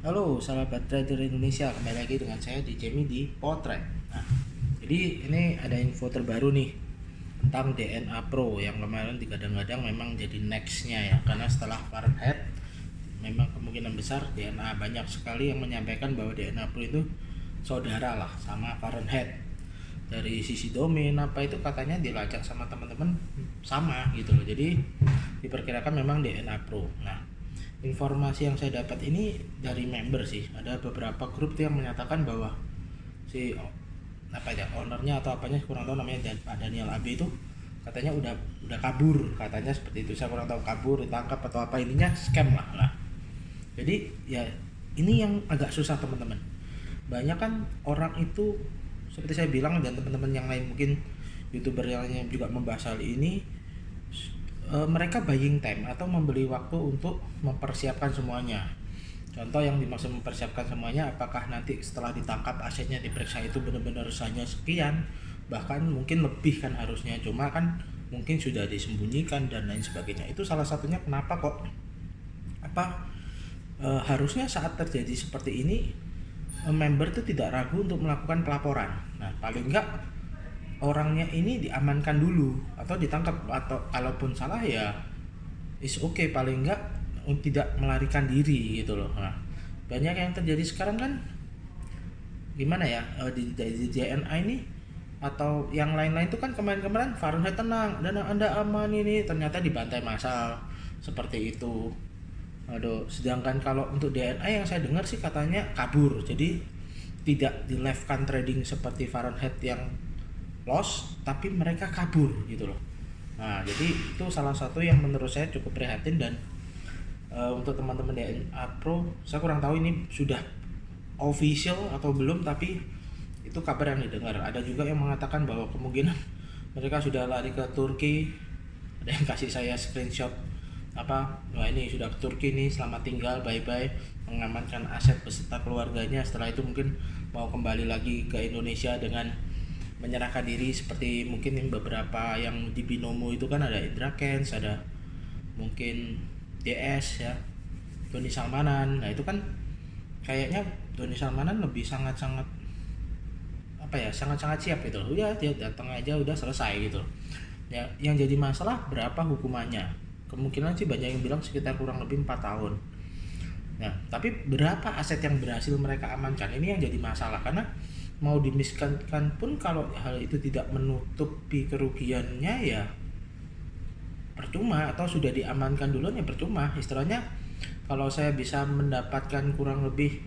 Halo sahabat trader Indonesia, kembali lagi dengan saya di Jamie di Potret. Nah, jadi ini ada info terbaru nih tentang DNA Pro yang kemarin digadang-gadang memang jadi nextnya ya, karena setelah Fahrenheit memang kemungkinan besar DNA banyak sekali yang menyampaikan bahwa DNA Pro itu saudara lah sama Fahrenheit. Dari sisi domain apa itu katanya dilacak sama teman-teman sama gitu loh. Jadi diperkirakan memang DNA Pro. Nah, informasi yang saya dapat ini dari member sih, ada beberapa grup yang menyatakan bahwa si ownernya atau apanya kurang tahu namanya, Pak Daniel AB itu katanya udah kabur, katanya seperti itu. Saya kurang tahu kabur, ditangkap atau apa, ininya scam lah. Jadi ya ini yang agak susah teman-teman. Banyak kan orang itu seperti saya bilang, dan teman-teman yang lain mungkin youtuber yang lainnya juga membahas hal ini, mereka buying time atau membeli waktu untuk mempersiapkan semuanya. Contoh yang dimaksud mempersiapkan semuanya, apakah nanti setelah ditangkap asetnya diperiksa itu benar-benar hanya sekian, bahkan mungkin lebih kan harusnya, cuma kan mungkin sudah disembunyikan dan lain sebagainya. Itu salah satunya kenapa kok harusnya saat terjadi seperti ini member itu tidak ragu untuk melakukan pelaporan. Nah, paling enggak orangnya ini diamankan dulu atau ditangkap, atau kalaupun salah ya is okay, paling enggak tidak melarikan diri gitu loh. Nah, banyak yang terjadi sekarang kan gimana ya, di JNA ini atau yang lain-lain itu kan kemarin-kemarin Fahrenheit tenang dan Anda aman, ini ternyata dibantai massal seperti itu. Aduh, sedangkan kalau untuk DNA yang saya dengar sih katanya kabur, jadi tidak di live kan trading seperti Fahrenheit yang loss, tapi mereka kabur gitu loh. Nah, jadi itu salah satu yang menurut saya cukup prihatin. Dan untuk teman-teman DNA Pro, saya kurang tahu ini sudah official atau belum, tapi itu kabar yang didengar. Ada juga yang mengatakan bahwa kemungkinan mereka sudah lari ke Turki. Ada yang kasih saya screenshot wah ini sudah ke Turki nih, selamat tinggal, bye bye, mengamankan aset beserta keluarganya. Setelah itu mungkin mau kembali lagi ke Indonesia dengan menyerahkan diri, seperti mungkin beberapa yang di Binomo itu kan ada Indra Kents, ada mungkin DS ya, Doni Salmanan. Nah itu kan kayaknya Doni Salmanan lebih sangat-sangat sangat-sangat siap gitu loh. Udah dia datang aja udah selesai gitu loh. Ya, yang jadi masalah berapa hukumannya? Kemungkinan sih banyak yang bilang sekitar kurang lebih 4 tahun. Nah, tapi berapa aset yang berhasil mereka amankan? Ini yang jadi masalah, karena mau dimiskinkan pun kalau hal itu tidak menutupi kerugiannya ya percuma, atau sudah diamankan duluan ya percuma. Istilahnya kalau saya bisa mendapatkan kurang lebih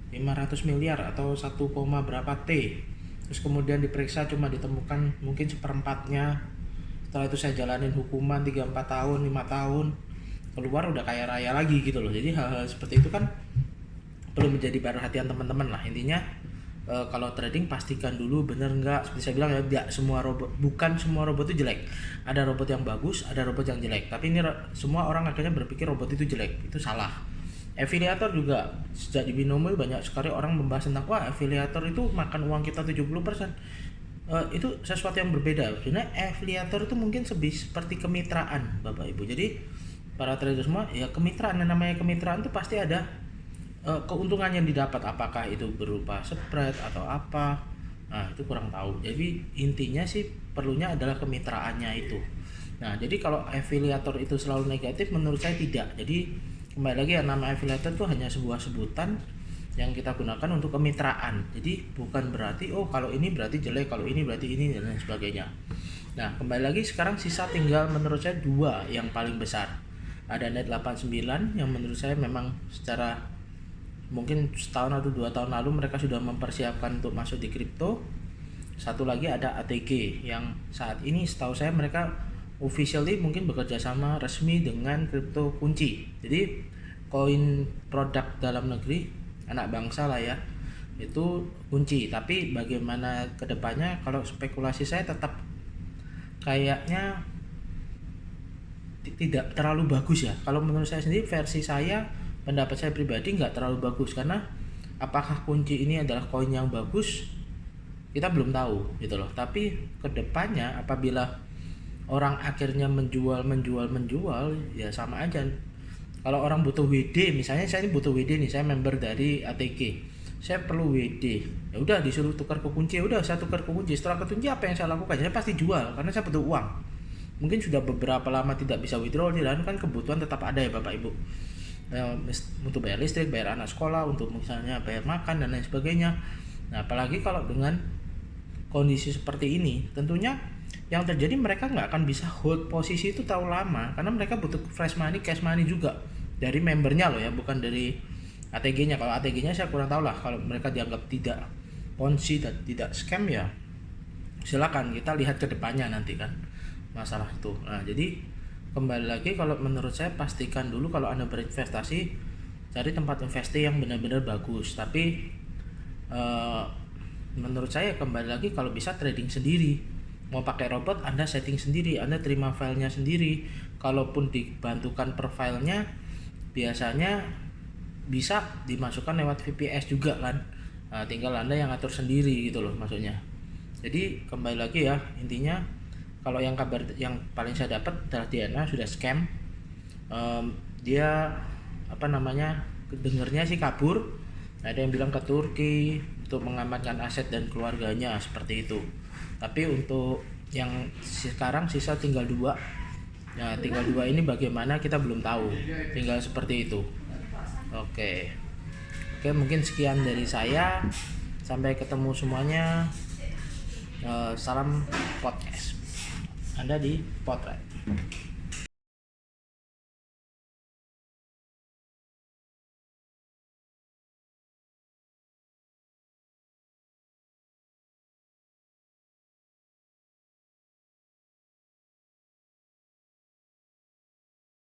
500 miliar atau 1, berapa T, terus kemudian diperiksa cuma ditemukan mungkin seperempatnya, setelah itu saya jalanin hukuman 3-4 tahun 5 tahun, keluar udah kaya raya lagi gitu loh. Jadi hal-hal seperti itu kan perlu menjadi perhatian teman-teman lah. Intinya kalau trading pastikan dulu bener nggak, seperti saya bilang ya, bukan semua robot itu jelek. Ada robot yang bagus, ada robot yang jelek, tapi ini semua orang akhirnya berpikir robot itu jelek. Itu salah. Afiliator juga, sejak di Binomo banyak sekali orang membahas tentang wah afiliator itu makan uang kita 70%. Itu sesuatu yang berbeda. Sebenarnya afiliator itu mungkin seperti kemitraan Bapak Ibu. Jadi para trader semua ya kemitraan, yang namanya kemitraan itu pasti ada keuntungan yang didapat, apakah itu berupa spread atau apa. Nah itu kurang tahu. Jadi intinya sih perlunya adalah kemitraannya itu. Nah jadi kalau afiliator itu selalu negatif, menurut saya tidak. Jadi kembali lagi ya, nama afiliator itu hanya sebuah sebutan yang kita gunakan untuk kemitraan. Jadi bukan berarti kalau ini berarti jelek, kalau ini berarti ini, dan lain sebagainya. Nah kembali lagi sekarang sisa tinggal menurut saya 2 yang paling besar. Ada Net89 yang menurut saya memang secara mungkin setahun atau 2 tahun lalu mereka sudah mempersiapkan untuk masuk di kripto. Satu lagi ada ATG yang saat ini setahu saya mereka officially mungkin bekerja sama resmi dengan kripto kunci. Jadi koin produk dalam negeri anak bangsa lah ya, itu kunci. Tapi bagaimana kedepannya, kalau spekulasi saya tetap kayaknya tidak terlalu bagus ya. Kalau menurut saya sendiri, versi saya, pendapat saya pribadi nggak terlalu bagus, karena apakah kunci ini adalah koin yang bagus kita belum tahu gitu loh. Tapi kedepannya apabila orang akhirnya menjual ya sama aja. Kalau orang butuh WD, misalnya saya ini butuh WD nih, saya member dari ATG, saya perlu WD, ya udah disuruh tukar ke kunci, ya udah saya tukar ke kunci. Setelah ke kunci apa yang saya lakukan? Saya pasti jual karena saya butuh uang. Mungkin sudah beberapa lama tidak bisa withdrawal, dan kan kebutuhan tetap ada ya Bapak Ibu. Untuk bayar listrik, bayar anak sekolah, untuk misalnya bayar makan dan lain sebagainya. Nah, apalagi kalau dengan kondisi seperti ini, tentunya yang terjadi mereka nggak akan bisa hold posisi itu terlalu lama karena mereka butuh fresh money, cash money juga dari membernya loh ya, bukan dari ATG-nya. Kalau ATG-nya saya kurang tahu lah, kalau mereka dianggap tidak ponzi dan tidak scam ya silakan kita lihat ke depannya nanti kan masalah itu. Nah, jadi kembali lagi, kalau menurut saya pastikan dulu kalau Anda berinvestasi, cari tempat investasi yang benar-benar bagus. Tapi menurut saya kembali lagi, kalau bisa trading sendiri. Mau pakai robot, Anda setting sendiri, Anda terima filenya sendiri. Kalaupun dibantukan per filenya, biasanya bisa dimasukkan lewat VPS juga kan. Nah, tinggal Anda yang atur sendiri gitu loh maksudnya. Jadi kembali lagi ya, intinya kalau yang kabar yang paling saya dapat adalah DNA sudah scam. Dia dengernya sih kabur. Ada yang bilang ke Turki untuk mengamankan aset dan keluarganya seperti itu. Tapi untuk yang sekarang sisa tinggal 2. Nah, tinggal 2 ini bagaimana kita belum tahu. Tinggal seperti itu. Oke, mungkin sekian dari saya. Sampai ketemu semuanya. Salam podcast. Anda di Potret.